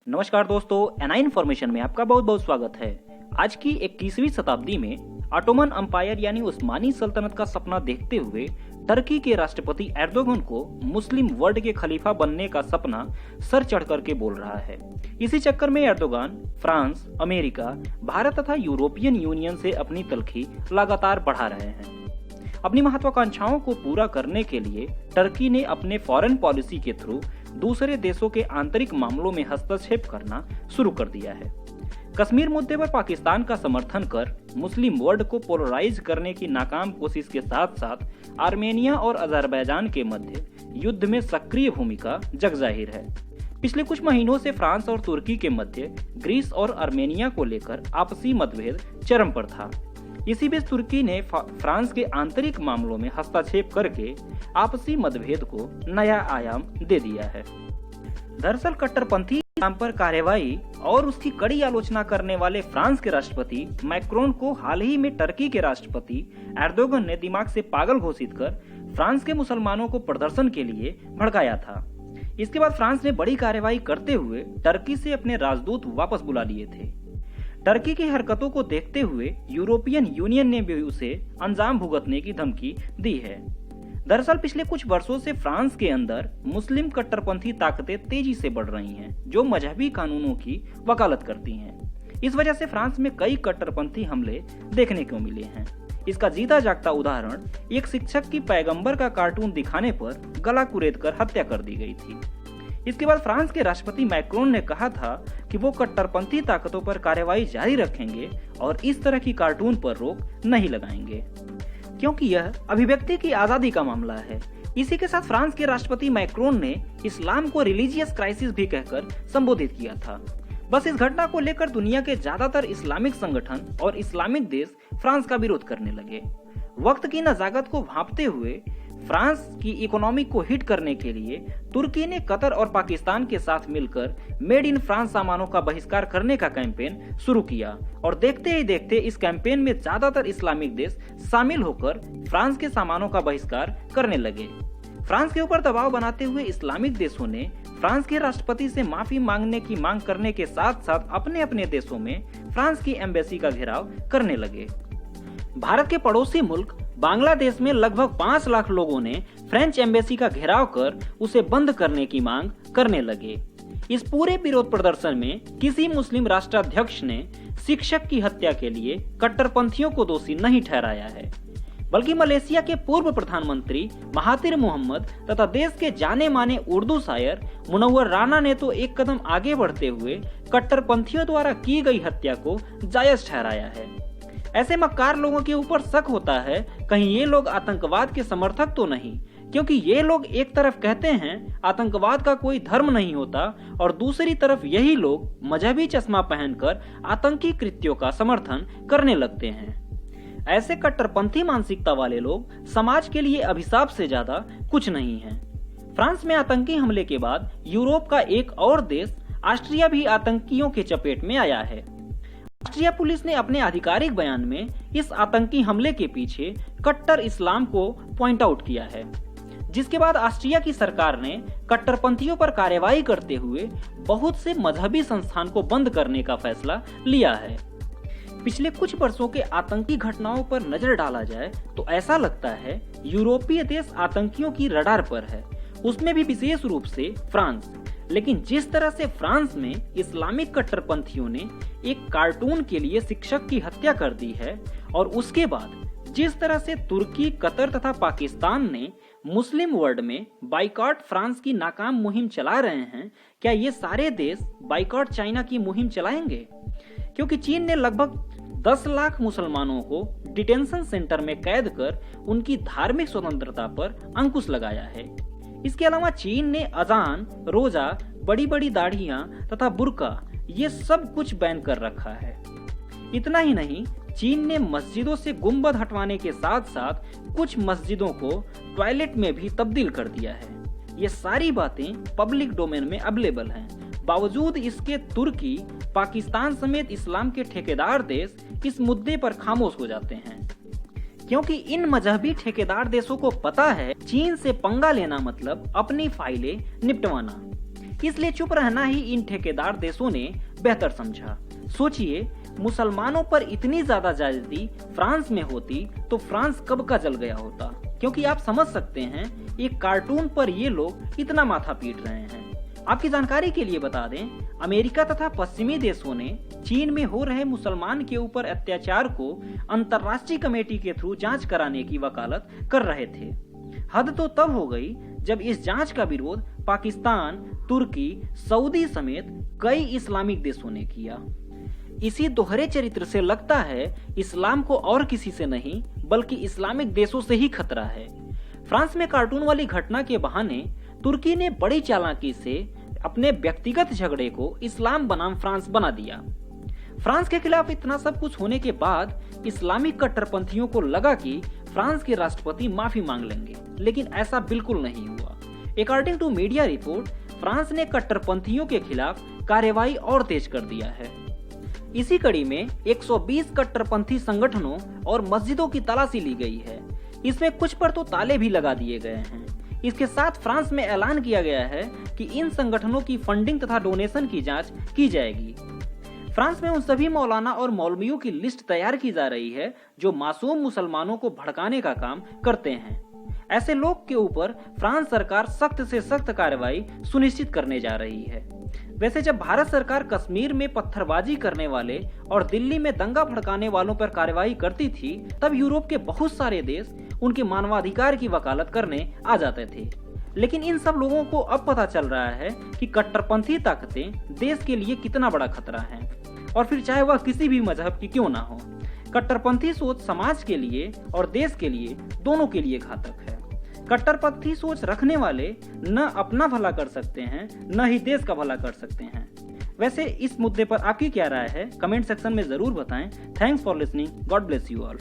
नमस्कार दोस्तों, NI information में आपका बहुत बहुत स्वागत है। आज की 21वीं शताब्दी में ऑटोमन अम्पायर यानी उस्मानी सल्तनत का सपना देखते हुए टर्की के राष्ट्रपति एर्दोगन को मुस्लिम वर्ल्ड के खलीफा बनने का सपना सर चढ़ करके बोल रहा है। इसी चक्कर में एर्दोगन फ्रांस, अमेरिका, भारत तथा यूरोपियन यूनियन से अपनी तलखी लगातार बढ़ा रहे हैं। अपनी महत्वाकांक्षाओं को पूरा करने के लिए टर्की ने अपने फॉरेन पॉलिसी के थ्रू दूसरे देशों के आंतरिक मामलों में हस्तक्षेप करना शुरू कर दिया है। कश्मीर मुद्दे पर पाकिस्तान का समर्थन कर मुस्लिम वर्ल्ड को पोलराइज करने की नाकाम कोशिश के साथ साथ आर्मेनिया और अजरबैजान के मध्य युद्ध में सक्रिय भूमिका जगजाहिर है। पिछले कुछ महीनों से फ्रांस और तुर्की के मध्य ग्रीस और आर्मेनिया को लेकर आपसी मतभेद चरम पर था। इसी बीच तुर्की ने फ्रांस के आंतरिक मामलों में हस्तक्षेप करके आपसी मतभेद को नया आयाम दे दिया है। दरअसल कट्टरपंथी इस्लाम पर कार्रवाई और उसकी कड़ी आलोचना करने वाले फ्रांस के राष्ट्रपति मैक्रोन को हाल ही में टर्की के राष्ट्रपति एर्दोगन ने दिमाग से पागल घोषित कर फ्रांस के मुसलमानों को प्रदर्शन के लिए भड़काया था। इसके बाद फ्रांस ने बड़ी कार्रवाई करते हुए टर्की से अपने राजदूत वापस बुला लिए थे। टर्की की हरकतों को देखते हुए यूरोपियन यूनियन ने भी उसे अंजाम भुगतने की धमकी दी है। दरअसल पिछले कुछ वर्षों से फ्रांस के अंदर मुस्लिम कट्टरपंथी ताकतें तेजी से बढ़ रही हैं, जो मजहबी कानूनों की वकालत करती हैं। इस वजह से फ्रांस में कई कट्टरपंथी हमले देखने को मिले हैं। इसका जीता जागता उदाहरण एक शिक्षक की पैगंबर का कार्टून दिखाने पर गला कुरेद कर हत्या कर दी गई थी। इसके बाद फ्रांस के राष्ट्रपति मैक्रोन ने कहा था कि वो कट्टरपंथी ताकतों पर कार्रवाई जारी रखेंगे और इस तरह की कार्टून पर रोक नहीं लगाएंगे, क्योंकि यह अभिव्यक्ति की आजादी का मामला है। इसी के साथ फ्रांस के राष्ट्रपति मैक्रोन ने इस्लाम को रिलीजियस क्राइसिस भी कहकर संबोधित किया था। बस इस घटना को लेकर दुनिया के ज्यादातर इस्लामिक संगठन और इस्लामिक देश फ्रांस का विरोध करने लगे। वक्त की नजाकत को भांपते हुए फ्रांस की इकोनॉमी को हिट करने के लिए तुर्की ने कतर और पाकिस्तान के साथ मिलकर मेड इन फ्रांस सामानों का बहिष्कार करने का कैंपेन शुरू किया और देखते ही देखते इस कैंपेन में ज्यादातर इस्लामिक देश शामिल होकर फ्रांस के सामानों का बहिष्कार करने लगे। फ्रांस के ऊपर दबाव बनाते हुए इस्लामिक देशों ने फ्रांस के राष्ट्रपति से माफी मांगने की मांग करने के साथ साथ अपने अपने देशों में फ्रांस की एम्बेसी का घेराव करने लगे। भारत के पड़ोसी मुल्क बांग्लादेश में लगभग 5 लाख लोगों ने फ्रेंच एम्बेसी का घेराव कर उसे बंद करने की मांग करने लगे। इस पूरे विरोध प्रदर्शन में किसी मुस्लिम राष्ट्राध्यक्ष ने शिक्षक की हत्या के लिए कट्टरपंथियों को दोषी नहीं ठहराया है, बल्कि मलेशिया के पूर्व प्रधानमंत्री महातिर मोहम्मद तथा देश के जाने माने उर्दू शायर मुनव्वर राना ने तो एक कदम आगे बढ़ते हुए कट्टरपंथियों द्वारा की गई हत्या को जायज ठहराया है। ऐसे मक्कार लोगों के ऊपर शक होता है कहीं ये लोग आतंकवाद के समर्थक तो नहीं, क्योंकि ये लोग एक तरफ कहते हैं आतंकवाद का कोई धर्म नहीं होता और दूसरी तरफ यही लोग मजहबी चश्मा पहनकर आतंकी कृत्यों का समर्थन करने लगते हैं। ऐसे कट्टरपंथी मानसिकता वाले लोग समाज के लिए अभिशाप से ज्यादा कुछ नहीं है। फ्रांस में आतंकी हमले के बाद यूरोप का एक और देश ऑस्ट्रिया भी आतंकियों के चपेट में आया है। ऑस्ट्रिया पुलिस ने अपने आधिकारिक बयान में इस आतंकी हमले के पीछे कट्टर इस्लाम को पॉइंट आउट किया है, जिसके बाद ऑस्ट्रिया की सरकार ने कट्टरपंथियों पर कार्रवाई करते हुए बहुत से मजहबी संस्थान को बंद करने का फैसला लिया है। पिछले कुछ वर्षों के आतंकी घटनाओं पर नजर डाला जाए तो ऐसा लगता है यूरोपीय देश आतंकियों की रडार पर है, उसमें भी विशेष रूप से फ्रांस। लेकिन जिस तरह से फ्रांस में इस्लामिक कट्टरपंथियों ने एक कार्टून के लिए शिक्षक की हत्या कर दी है और उसके बाद जिस तरह से तुर्की, कतर तथा पाकिस्तान ने मुस्लिम वर्ल्ड में बाइकॉट फ्रांस की नाकाम मुहिम चला रहे हैं, क्या ये सारे देश बाइकॉट चाइना की मुहिम चलाएंगे? क्योंकि चीन ने लगभग 10 लाख मुसलमानों को डिटेंशन सेंटर में कैद कर उनकी धार्मिक स्वतंत्रता पर अंकुश लगाया है। इसके अलावा चीन ने अजान, रोजा, बड़ी बड़ी दाढ़ियां तथा बुर्का ये सब कुछ बैन कर रखा है। इतना ही नहीं, चीन ने मस्जिदों से गुंबद हटवाने के साथ साथ कुछ मस्जिदों को टॉयलेट में भी तब्दील कर दिया है। ये सारी बातें पब्लिक डोमेन में अवेलेबल हैं। बावजूद इसके तुर्की, पाकिस्तान समेत इस्लाम के ठेकेदार देश इस मुद्दे पर खामोश हो जाते हैं, क्योंकि इन मजहबी ठेकेदार देशों को पता है चीन से पंगा लेना मतलब अपनी फाइलें निपटवाना। इसलिए चुप रहना ही इन ठेकेदार देशों ने बेहतर समझा। सोचिए, मुसलमानों पर इतनी ज्यादा ज्यादती फ्रांस में होती तो फ्रांस कब का जल गया होता। क्योंकि आप समझ सकते हैं, एक कार्टून पर ये लोग इतना माथा पीट रहे हैं। आपकी जानकारी के लिए बता दें, अमेरिका तथा पश्चिमी देशों ने चीन में हो रहे मुसलमान के ऊपर अत्याचार को अंतर्राष्ट्रीय कमेटी के थ्रू जांच कराने की वकालत कर रहे थे। हद तो तब हो गई जब इस जांच का विरोध पाकिस्तान, तुर्की, सऊदी समेत कई इस्लामिक देशों ने किया। इसी दोहरे चरित्र से लगता है इस्लाम को और किसी से नहीं बल्कि इस्लामिक देशों से ही खतरा है। फ्रांस में कार्टून वाली घटना के बहाने तुर्की ने बड़ी चालाकी से अपने व्यक्तिगत झगड़े को इस्लाम बनाम फ्रांस बना दिया। फ्रांस के खिलाफ इतना सब कुछ होने के बाद इस्लामिक कट्टरपंथियों को लगा कि फ्रांस के राष्ट्रपति माफी मांग लेंगे, लेकिन ऐसा बिल्कुल नहीं हुआ। According to media report, France ने कट्टरपंथियों के खिलाफ कार्रवाई और तेज कर दिया है। इसी कड़ी में 120 कट्टरपंथी संगठनों और मस्जिदों की तलाशी ली गई है। इसमें कुछ पर तो ताले भी लगा दिए गए हैं। इसके साथ फ्रांस में ऐलान किया गया है कि इन संगठनों की फंडिंग तथा डोनेशन की जांच की जाएगी। फ्रांस में उन सभी मौलाना और मौलवियों की लिस्ट तैयार की जा रही है जो मासूम मुसलमानों को भड़काने का काम करते हैं। ऐसे लोग के ऊपर फ्रांस सरकार सख्त से सख्त कार्रवाई सुनिश्चित करने जा रही है। वैसे जब भारत सरकार कश्मीर में पत्थरबाजी करने वाले और दिल्ली में दंगा भड़काने वालों पर कार्रवाई करती थी, तब यूरोप के बहुत सारे देश उनके मानवाधिकार की वकालत करने आ जाते थे। लेकिन इन सब लोगों को अब पता चल रहा है कि कट्टरपंथी ताकतें देश के लिए कितना बड़ा खतरा है, और फिर चाहे वह किसी भी मजहब की क्यों ना हो। कट्टरपंथी सोच समाज के लिए और देश के लिए, दोनों के लिए घातक है। कट्टरपंथी सोच रखने वाले न अपना भला कर सकते हैं, न ही देश का भला कर सकते हैं। वैसे इस मुद्दे पर आपकी क्या राय है, कमेंट सेक्शन में जरूर बताएं। Thanks for listening. God bless you all.